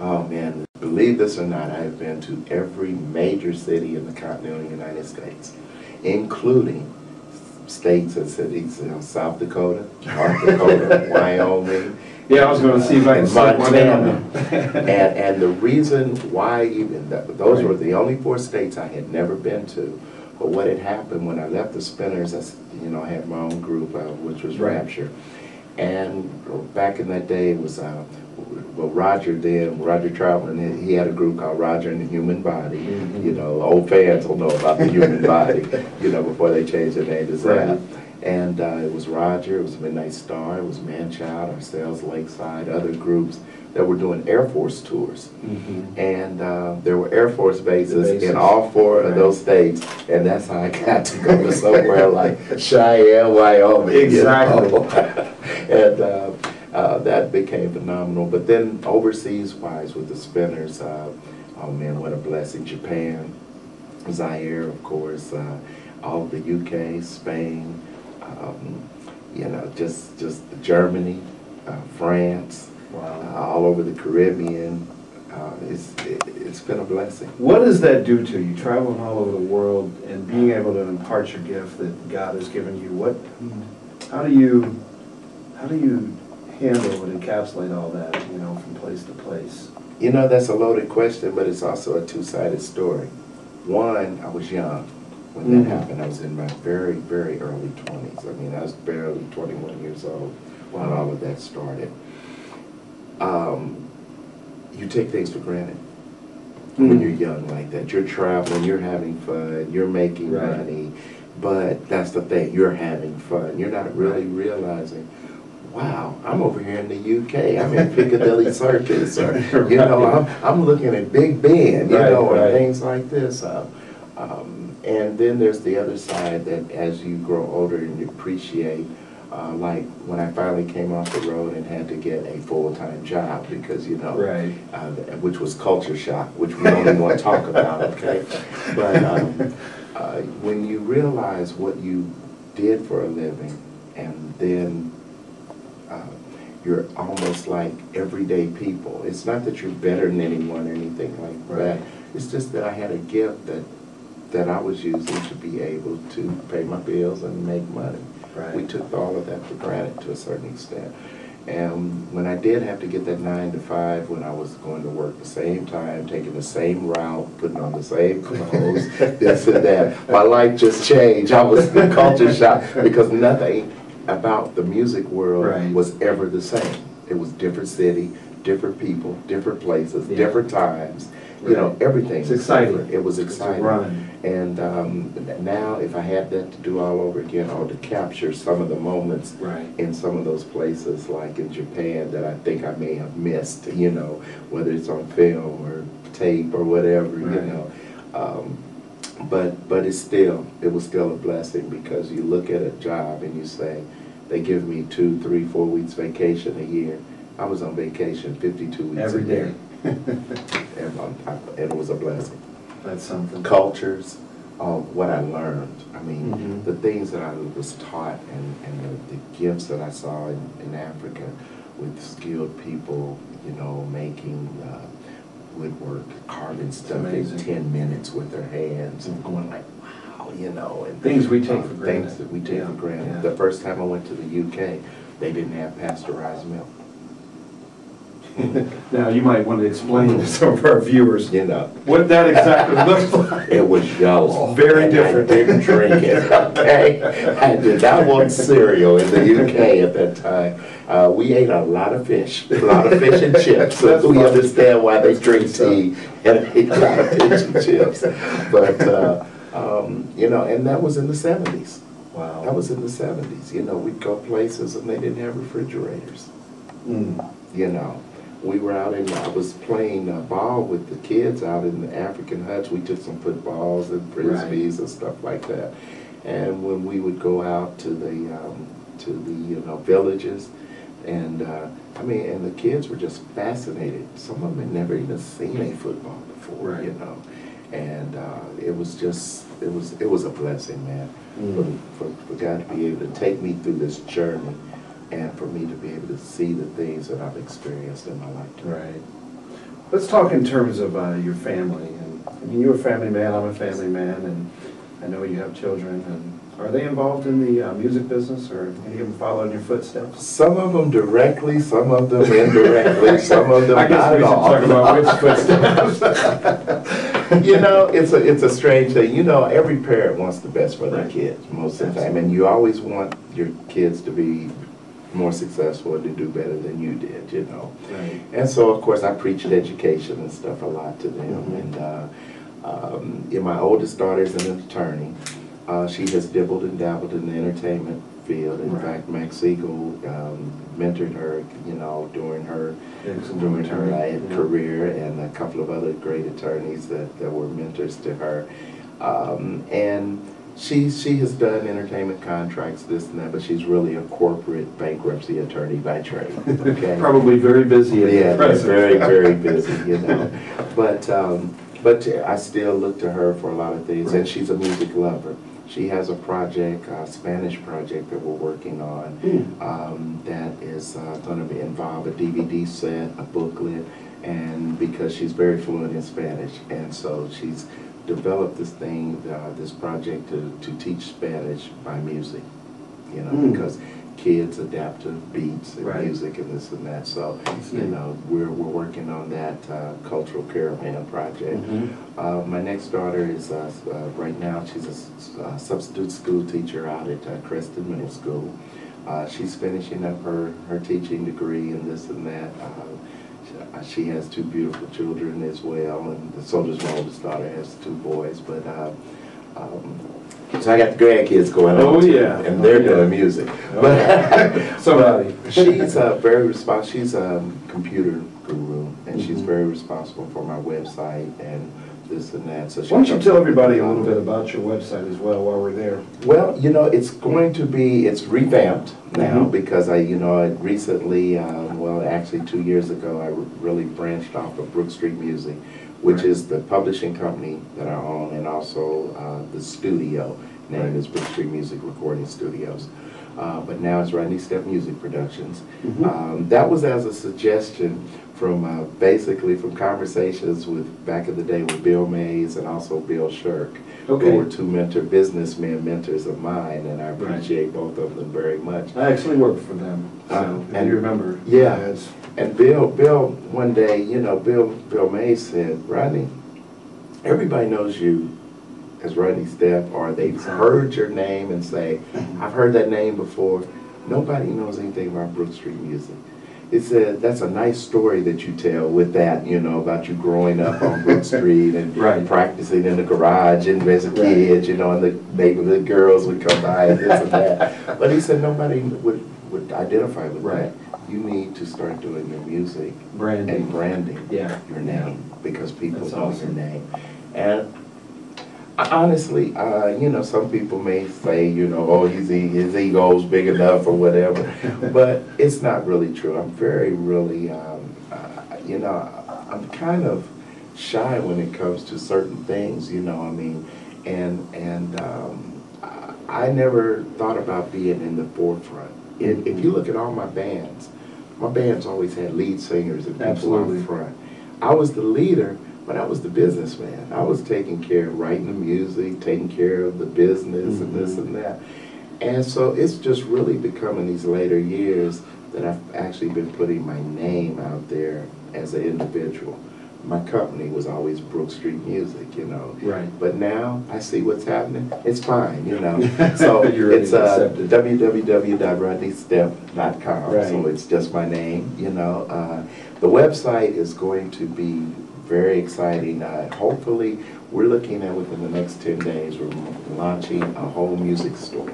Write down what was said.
Oh man, believe this or not, I have been to every major city in the continental United States, including states and cities in South Dakota, North Dakota, Wyoming. Yeah, I was going to see if I can slip one in on Montana. And the reason why even those were the only 4 states I had never been to. But what had happened when I left the Spinners, I had my own group, which was Rapture. And back in that day, it was Roger Troutman, he had a group called Roger and the Human Body. You know, old fans will know about the Human Body, you know, before they changed their name to Zapp. And it was Roger, it was Midnight Star, it was Manchild, ourselves, Lakeside, other groups that were doing Air Force tours. And there were Air Force bases in all 4 of those states, and that's how I got to go to somewhere like Cheyenne, Wyoming. Exactly. You know? And that became phenomenal. But then overseas-wise with the Spinners, oh man, what a blessing. Japan, Zaire, of course, all of the UK, Spain, you know, just Germany, France, all over the Caribbean. It's been a blessing. What does that do to you, traveling all over the world and being able to impart your gift that God has given you? How do you handle and encapsulate all that, you know, from place to place? You know, that's a loaded question, but it's also a two-sided story. One, I was young when that happened. I was in my very, very early 20s. I mean, I was barely 21 years old when all of that started. You take things for granted when you're young like that. You're traveling, you're having fun, you're making money, but that's the thing, you're having fun. You're not really realizing, wow, I'm over here in the UK. I'm in Piccadilly Circus, or you know, I'm looking at Big Ben, you know, or things like this. And then there's the other side that as you grow older and you appreciate, like when I finally came off the road and had to get a full-time job because, you know, which was culture shock, which we don't even want to talk about, okay? But when you realize what you did for a living, and then you're almost like everyday people. It's not that you're better than anyone or anything like that. It's just that I had a gift that I was using to be able to pay my bills and make money. We took all of that for granted to a certain extent. And when I did have to get that 9 to 5, when I was going to work the same time, taking the same route, putting on the same clothes, this and that, my life just changed. I was in culture shock because nothing about the music world was ever the same. It was different city, different people, different places, different times. You know, everything. It's exciting. Different. It was exciting. And now, if I had that to do all over again, or to capture some of the moments in some of those places, like in Japan, that I think I may have missed, you know, whether it's on film or tape or whatever, you know. But it was still a blessing, because you look at a job and you say, they give me 2, 3, 4 weeks vacation a year. I was on vacation 52 weeks every day. And it was a blessing. That's something. Cultures, what I learned. I mean, the things that I was taught, and the gifts that I saw in Africa with skilled people, you know, making woodwork, carving stuff in 10 minutes with their hands, and going like, wow, you know. And things we take for granted. Things that we take for granted. The first time I went to the UK, they didn't have pasteurized milk. Now, you might want to explain to some of our viewers, you know, what that exactly looks like. It was yellow. Very different. I didn't drink it, okay? I did not want cereal in the UK at that time. We ate a lot of fish and chips, so we understand why they drink tea and ate a lot of fish and chips. But, you know, and that was in the 70s. Wow. That was in the 70s. You know, we'd go places and they didn't have refrigerators. You know. We were out I was playing ball with the kids out in the African huts. We took some footballs and frisbees and stuff like that. And when we would go out to the you know, villages, and I mean, and the kids were just fascinated. Some of them had never even seen a football before, you know. And it was just, it was a blessing, man, for God to be able to take me through this journey, and for me to be able to see the things that I've experienced in my lifetime. Let's talk in terms of your family. And I mean, you're a family man, I'm a family man, and I know you have children. And are they involved in the music business, or any of them follow in your footsteps? Some of them directly, some of them indirectly, some of them I guess not we at should all. talk about which footsteps. You know, it's a strange thing. You know, every parent wants the best for their Right. kids most of the time, and you always want your kids to be more successful and to do better than you did, you know. Right. And so, of course, I preached education and stuff a lot to them. Mm-hmm. And my oldest daughter is an attorney. She has dibbled and dabbled in the entertainment field. In Right. fact, Max Siegel mentored her, you know, during her career, and a couple of other great attorneys that were mentors to her. And she has done entertainment contracts, this and that, but she's really a corporate bankruptcy attorney by trade. Okay? Probably very busy at the Yeah, present. very, very busy, you know. But I still look to her for a lot of things, and she's a music lover. She has a project, a Spanish project that we're working on, that is going to involve a DVD set, a booklet, and because she's very fluent in Spanish, and so she's developed this thing, this project to teach Spanish by music, you know, because kids adapt to beats and Right. music and this and that. So, you know, we're working on that cultural caravan project. My next daughter is right now she's a substitute school teacher out at Creston Middle School. She's finishing up her teaching degree and this and that. She has two beautiful children as well, and so does my oldest daughter, has two boys. But so I got the grandkids going on too, and they're doing music. But Somebody. she's very responsible. She's a computer guru, and she's very responsible for my website and this and that. So Why don't you tell everybody a little bit about your website as well while we're there? Well, you know, it's revamped now because I recently, well, actually 2 years ago, I really branched off of Brook Street Music, which is the publishing company that I own, and also the studio name is Brook Street Music Recording Studios. But now it's Rodney Stepp Music Productions. That was as a suggestion from basically from conversations with back in the day with Bill Mays and also Bill Shirk, who were two businessmen mentors of mine, and I appreciate both of them very much. I actually worked for them, so if you remember. Yeah, and Bill one day, you know, Bill Mays said, Rodney, everybody knows you as Rodney Stepp, or they've heard your name and say, I've heard that name before. Nobody knows anything about Brook Street Music. It said, that's a nice story that you tell with that, you know, about you growing up on Brook Street and practicing in the garage and as a kid, you know, and the neighborhood girls would come by and this and that. But he said nobody would identify with that. You need to start doing your music and branding your name, because people know your name. And honestly, you know, some people may say, you know, oh, his ego's big enough or whatever, but it's not really true. I'm really, you know, I'm kind of shy when it comes to certain things, you know, I mean, and I never thought about being in the forefront. If you look at all my bands always had lead singers and people out front. I was the leader, but I was the businessman. I was taking care of writing the music, taking care of the business and this and that. And so it's just really become in these later years that I've actually been putting my name out there as an individual. My company was always Brook Street Music, you know. But now I see what's happening. It's fine, you know. So it's www.rodneystepp.com. So it's just my name, you know. The website is going to be very exciting. Hopefully, we're looking at within the next 10 days, we're launching a whole music store.